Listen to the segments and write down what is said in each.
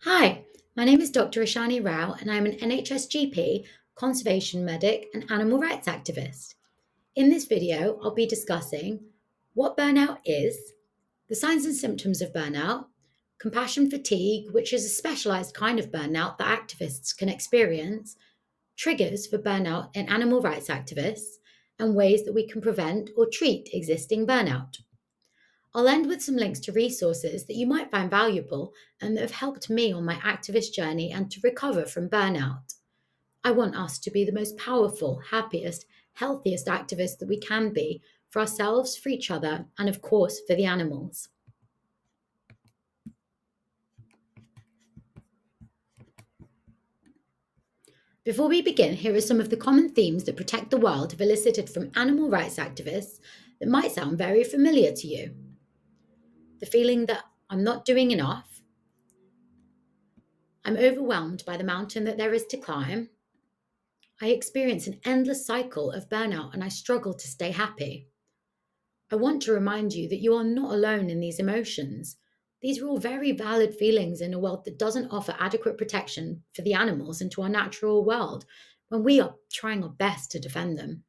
Hi, my name is Dr. Ishani Rao, and I'm an NHS GP, conservation medic, and animal rights activist. In this video, I'll be discussing what burnout is, the signs and symptoms of burnout, compassion fatigue, which is a specialized kind of burnout that activists can experience, triggers for burnout in animal rights activists, and ways that we can prevent or treat existing burnout. I'll end with some links to resources that you might find valuable and that have helped me on my activist journey and to recover from burnout. I want us to be the most powerful, happiest, healthiest activists that we can be for ourselves, for each other, and of course for the animals. Before we begin, here are some of the common themes that protect the world have elicited from animal rights activists that might sound very familiar to you. The feeling that I'm not doing enough, I'm overwhelmed by the mountain that there is to climb, I experience an endless cycle of burnout and I struggle to stay happy. I want to remind you that you are not alone in these emotions. These are all very valid feelings in a world that doesn't offer adequate protection for the animals and to our natural world when we are trying our best to defend them.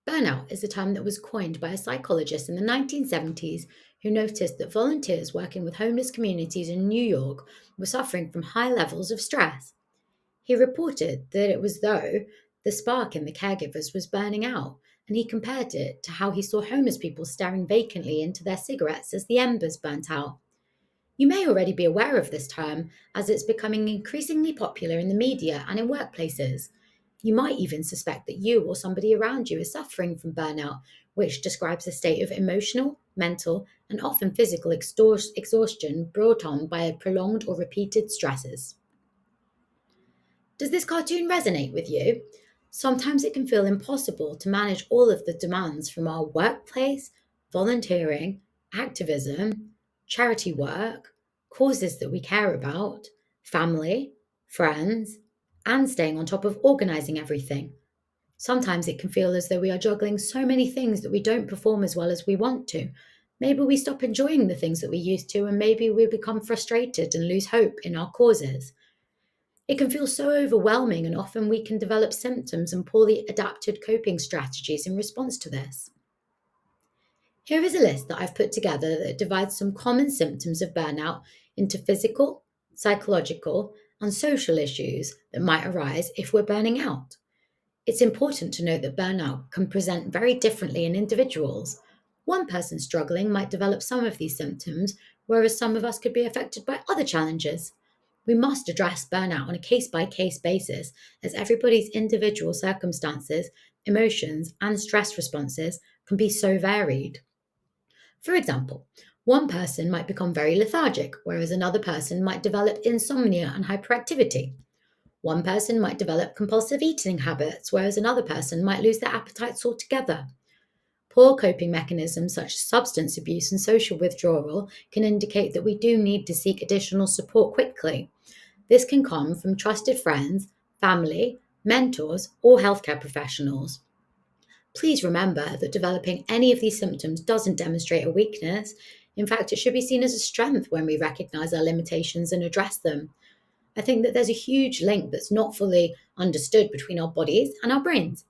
Burnout is a term that was coined by a psychologist in the 1970s who noticed that volunteers working with homeless communities in New York were suffering from high levels of stress. He reported that it was though the spark in the caregivers was burning out, and he compared it to how he saw homeless people staring vacantly into their cigarettes as the embers burnt out. You may already be aware of this term, as it's becoming increasingly popular in the media and in workplaces. You might even suspect that you or somebody around you is suffering from burnout, which describes a state of emotional, mental, and often physical exhaustion brought on by prolonged or repeated stresses. Does this cartoon resonate with you? Sometimes it can feel impossible to manage all of the demands from our workplace, volunteering, activism, charity work, causes that we care about, family, friends, and staying on top of organizing everything. Sometimes it can feel as though we are juggling so many things that we don't perform as well as we want to. Maybe we stop enjoying the things that we used to, and maybe we become frustrated and lose hope in our causes. It can feel so overwhelming, and often we can develop symptoms and poorly adapted coping strategies in response to this. Here is a list that I've put together that divides some common symptoms of burnout into physical, psychological, and social issues that might arise if we're burning out. It's important to note that burnout can present very differently in individuals. One person struggling might develop some of these symptoms, whereas some of us could be affected by other challenges. We must address burnout on a case by case basis, as everybody's individual circumstances, emotions, and stress responses can be so varied. For example, one person might become very lethargic, whereas another person might develop insomnia and hyperactivity. One person might develop compulsive eating habits, whereas another person might lose their appetites altogether. Poor coping mechanisms such as substance abuse and social withdrawal can indicate that we do need to seek additional support quickly. This can come from trusted friends, family, mentors, or healthcare professionals. Please remember that developing any of these symptoms doesn't demonstrate a weakness. In fact, it should be seen as a strength when we recognize our limitations and address them. I think that there's a huge link that's not fully understood between our bodies and our brains.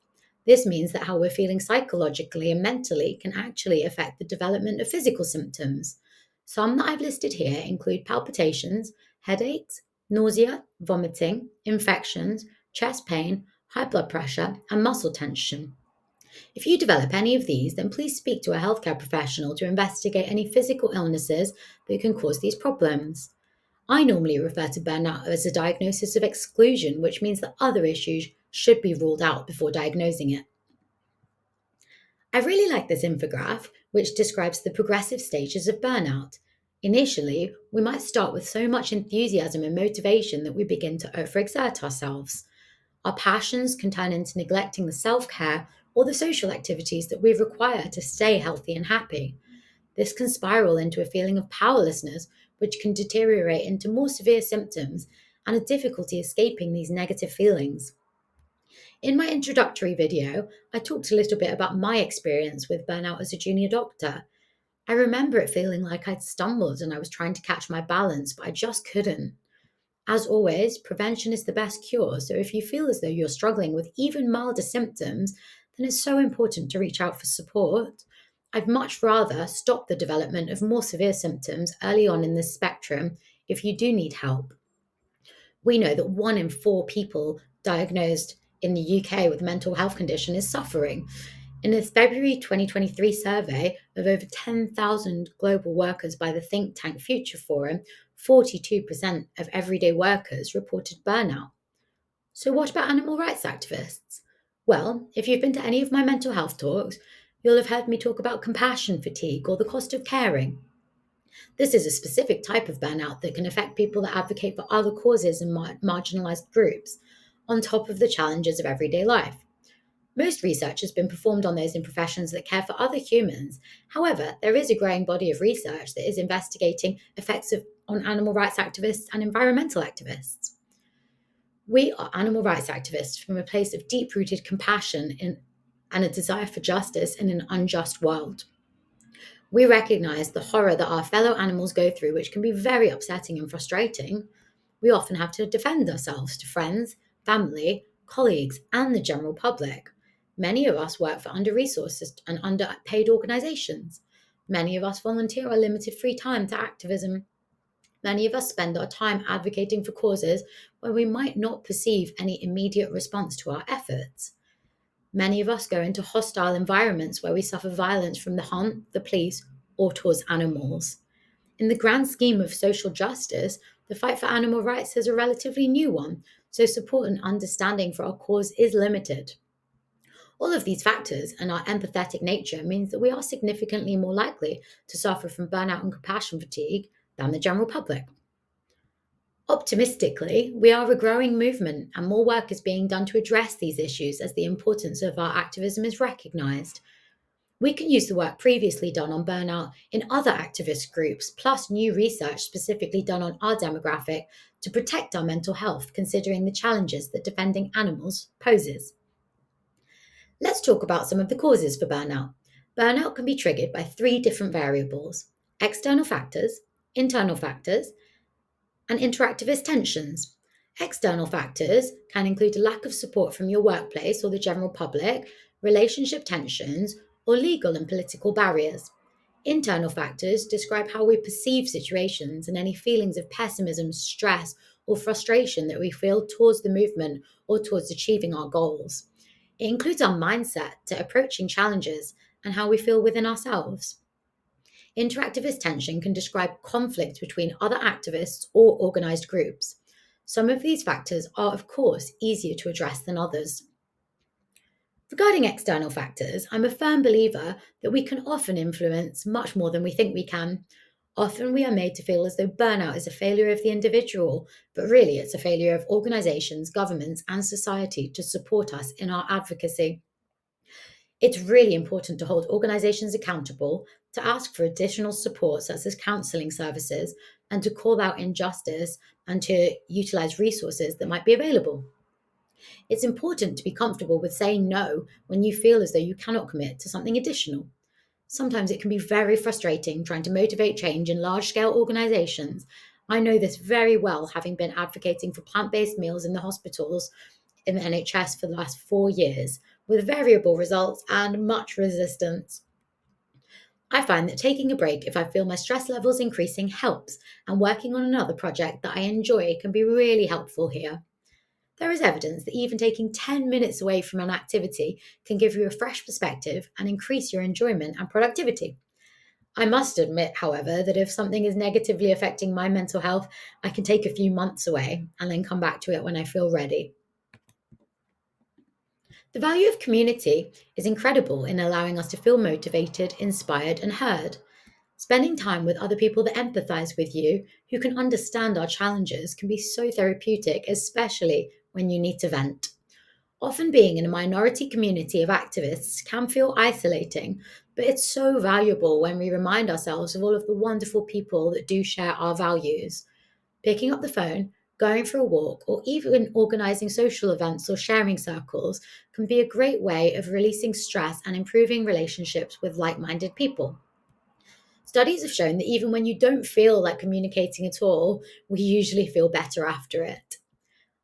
This means that how we're feeling psychologically and mentally can actually affect the development of physical symptoms. Some that I've listed here include palpitations, headaches, nausea, vomiting, infections, chest pain, high blood pressure, and muscle tension. If you develop any of these, then please speak to a healthcare professional to investigate any physical illnesses that can cause these problems. I normally refer to burnout as a diagnosis of exclusion, which means that other issues should be ruled out before diagnosing it. I really like this infographic, which describes the progressive stages of burnout. Initially, we might start with so much enthusiasm and motivation that we begin to overexert ourselves. Our passions can turn into neglecting the self care or the social activities that we require to stay healthy and happy. This can spiral into a feeling of powerlessness, which can deteriorate into more severe symptoms and a difficulty escaping these negative feelings. In my introductory video, I talked a little bit about my experience with burnout as a junior doctor. I remember it feeling like I'd stumbled and I was trying to catch my balance, but I just couldn't. As always, prevention is the best cure, so if you feel as though you're struggling with even milder symptoms, then it's so important to reach out for support. I'd much rather stop the development of more severe symptoms early on in this spectrum if you do need help. We know that 1 in 4 people diagnosed in the UK with a mental health condition is suffering. In a February 2023 survey of over 10,000 global workers by the think tank Future Forum, 42% of everyday workers reported burnout. So, what about animal rights activists? Well, if you've been to any of my mental health talks, you'll have heard me talk about compassion fatigue or the cost of caring. This is a specific type of burnout that can affect people that advocate for other causes and marginalized groups, on top of the challenges of everyday life. Most research has been performed on those in professions that care for other humans. However, there is a growing body of research that is investigating on animal rights activists and environmental activists. We are animal rights activists from a place of deep rooted compassion and a desire for justice in an unjust world. We recognize the horror that our fellow animals go through, which can be very upsetting and frustrating. We often have to defend ourselves to friends, family, colleagues, and the general public. Many of us work for under resourced and underpaid organizations. Many of us volunteer our limited free time to activism. Many of us spend our time advocating for causes where we might not perceive any immediate response to our efforts. Many of us go into hostile environments where we suffer violence from the hunt, the police, or towards animals. In the grand scheme of social justice, the fight for animal rights is a relatively new one, so support and understanding for our cause is limited. All of these factors and our empathetic nature means that we are significantly more likely to suffer from burnout and compassion fatigue than the general public. Optimistically, we are a growing movement and more work is being done to address these issues as the importance of our activism is recognised. We can use the work previously done on burnout in other activist groups, plus new research specifically done on our demographic to protect our mental health, considering the challenges that defending animals poses. Let's talk about some of the causes for burnout. Burnout can be triggered by 3 different variables: external factors, internal factors, and interactivist tensions. External factors can include a lack of support from your workplace or the general public, relationship tensions, or legal and political barriers. Internal factors describe how we perceive situations and any feelings of pessimism, stress, or frustration that we feel towards the movement or towards achieving our goals. It includes our mindset to approaching challenges and how we feel within ourselves. Interactivist tension can describe conflict between other activists or organized groups. Some of these factors are, of course, easier to address than others. Regarding external factors, I'm a firm believer that we can often influence much more than we think we can. Often we are made to feel as though burnout is a failure of the individual, but really it's a failure of organizations, governments, and society to support us in our advocacy. It's really important to hold organizations accountable, to ask for additional support, such as counseling services, and to call out injustice and to utilize resources that might be available. It's important to be comfortable with saying no when you feel as though you cannot commit to something additional. Sometimes it can be very frustrating trying to motivate change in large scale organizations. I know this very well, having been advocating for plant based meals in the hospitals in the NHS for the last 4 years, with variable results and much resistance. I find that taking a break if I feel my stress levels increasing helps, and working on another project that I enjoy can be really helpful here. There is evidence that even taking 10 minutes away from an activity can give you a fresh perspective and increase your enjoyment and productivity. I must admit, however, that if something is negatively affecting my mental health, I can take a few months away and then come back to it when I feel ready. The value of community is incredible in allowing us to feel motivated, inspired, and heard. Spending time with other people that empathize with you, who can understand our challenges, can be so therapeutic, especially when you need to vent. Often being in a minority community of activists can feel isolating, but it's so valuable when we remind ourselves of all of the wonderful people that do share our values. Picking up the phone, going for a walk, or even organizing social events or sharing circles can be a great way of releasing stress and improving relationships with like minded people. Studies have shown that even when you don't feel like communicating at all, we usually feel better after it.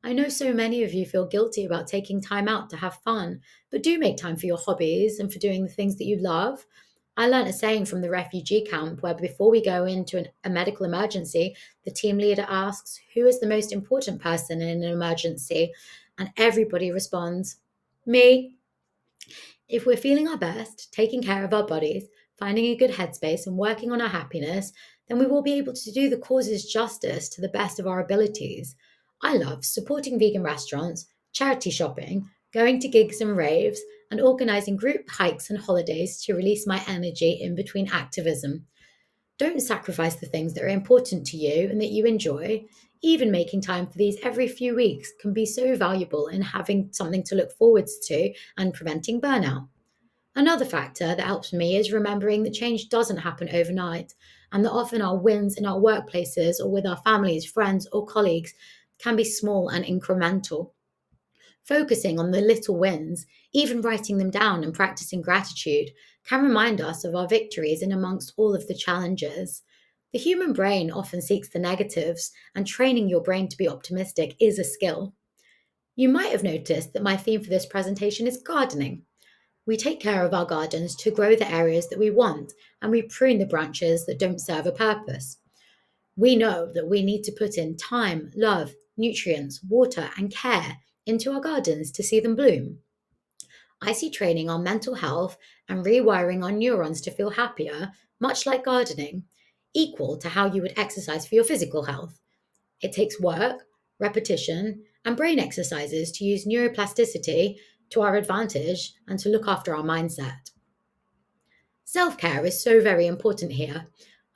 I know so many of you feel guilty about taking time out to have fun, but do make time for your hobbies and for doing the things that you love. I learnt a saying from the refugee camp where before we go into a medical emergency, the team leader asks, "Who is the most important person in an emergency?" And everybody responds, "Me." If we're feeling our best, taking care of our bodies, finding a good headspace, and working on our happiness, then we will be able to do the causes justice to the best of our abilities. I love supporting vegan restaurants, charity shopping, going to gigs and raves, and organizing group hikes and holidays to release my energy in between activism. Don't sacrifice the things that are important to you and that you enjoy. Even making time for these every few weeks can be so valuable in having something to look forward to and preventing burnout. Another factor that helps me is remembering that change doesn't happen overnight, and that often our wins in our workplaces or with our families, friends, or colleagues can be small and incremental. Focusing on the little wins, even writing them down and practicing gratitude, can remind us of our victories in amongst all of the challenges. The human brain often seeks the negatives, and training your brain to be optimistic is a skill. You might have noticed that my theme for this presentation is gardening. We take care of our gardens to grow the areas that we want, and we prune the branches that don't serve a purpose. We know that we need to put in time, love, nutrients, water, and care into our gardens to see them bloom. I see training our mental health and rewiring our neurons to feel happier, much like gardening, equal to how you would exercise for your physical health. It takes work, repetition, and brain exercises to use neuroplasticity to our advantage and to look after our mindset. Self care is so very important here.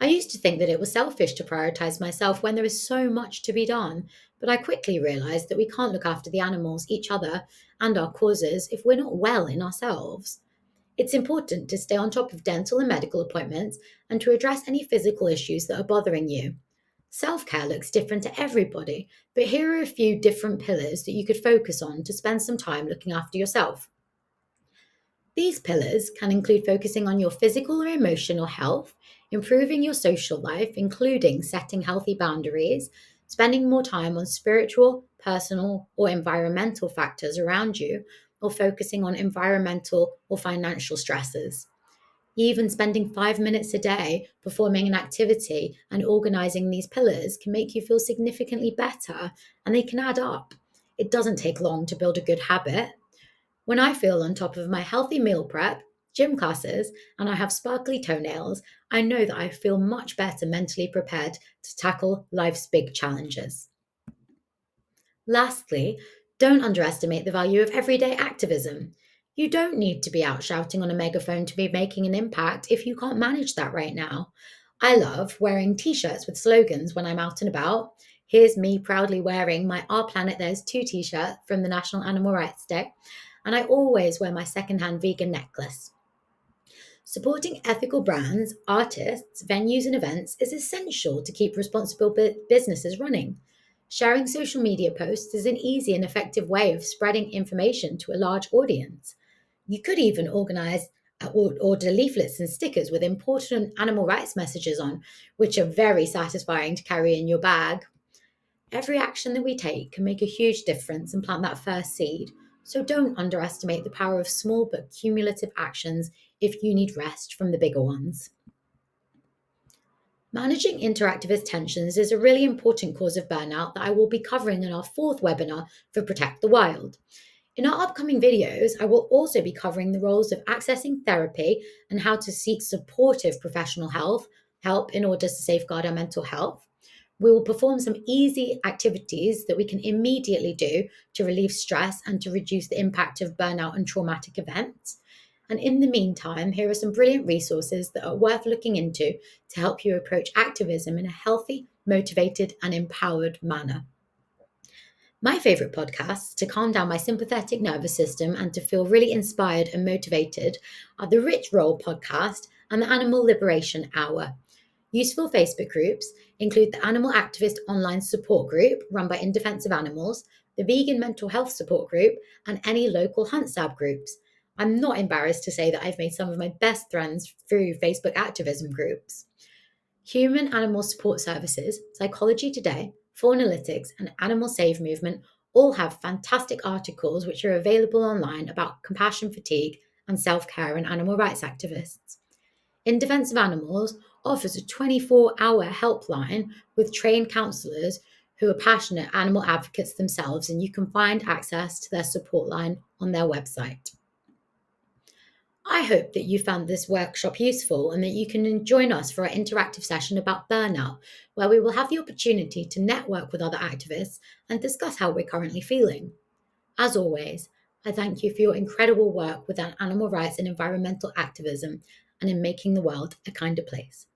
I used to think that it was selfish to prioritize myself when there is so much to be done, but I quickly realized that we can't look after the animals, each other, and our causes if we're not well in ourselves. It's important to stay on top of dental and medical appointments and to address any physical issues that are bothering you. Self care looks different to everybody, but here are a few different pillars that you could focus on to spend some time looking after yourself. These pillars can include focusing on your physical or emotional health, improving your social life, including setting healthy boundaries, spending more time on spiritual, personal, or environmental factors around you, or focusing on environmental or financial stresses. Even spending 5 minutes a day performing an activity and organizing these pillars can make you feel significantly better, and they can add up. It doesn't take long to build a good habit. When I feel on top of my healthy meal prep, gym classes, and I have sparkly toenails, I know that I feel much better mentally prepared to tackle life's big challenges. Lastly, don't underestimate the value of everyday activism. You don't need to be out shouting on a megaphone to be making an impact if you can't manage that right now. I love wearing t shirts with slogans when I'm out and about. Here's me proudly wearing my Our Planet There's Two t shirt from the National Animal Rights Day, and I always wear my secondhand vegan necklace. Supporting ethical brands, artists, venues, and events is essential to keep responsible businesses running. Sharing social media posts is an easy and effective way of spreading information to a large audience. You could even organize or order leaflets and stickers with important animal rights messages on, which are very satisfying to carry in your bag. Every action that we take can make a huge difference and plant that first seed. So don't underestimate the power of small but cumulative actions if you need rest from the bigger ones. Managing interactivist tensions is a really important cause of burnout that I will be covering in our fourth webinar for Protect the Wild. In our upcoming videos, I will also be covering the roles of accessing therapy and how to seek supportive professional help in order to safeguard our mental health. We will perform some easy activities that we can immediately do to relieve stress and to reduce the impact of burnout and traumatic events. And in the meantime, here are some brilliant resources that are worth looking into to help you approach activism in a healthy, motivated, and empowered manner. My favourite podcasts to calm down my sympathetic nervous system and to feel really inspired and motivated are the Rich Roll podcast and the Animal Liberation Hour. Useful Facebook groups include the Animal Activist Online Support Group run by In Defense of Animals, the Vegan Mental Health Support Group, and any local Hunt Sab groups. I'm not embarrassed to say that I've made some of my best friends through Facebook activism groups. Human Animal Support Services, Psychology Today, Fauna-lytics, and Animal Save Movement all have fantastic articles which are available online about compassion fatigue and self-care and animal rights activists. In Defence of Animals offers a 24-hour helpline with trained counsellors who are passionate animal advocates themselves, and you can find access to their support line on their website. I hope that you found this workshop useful and that you can join us for our interactive session about burnout, where we will have the opportunity to network with other activists and discuss how we're currently feeling. As always, I thank you for your incredible work with animal rights and environmental activism and in making the world a kinder place.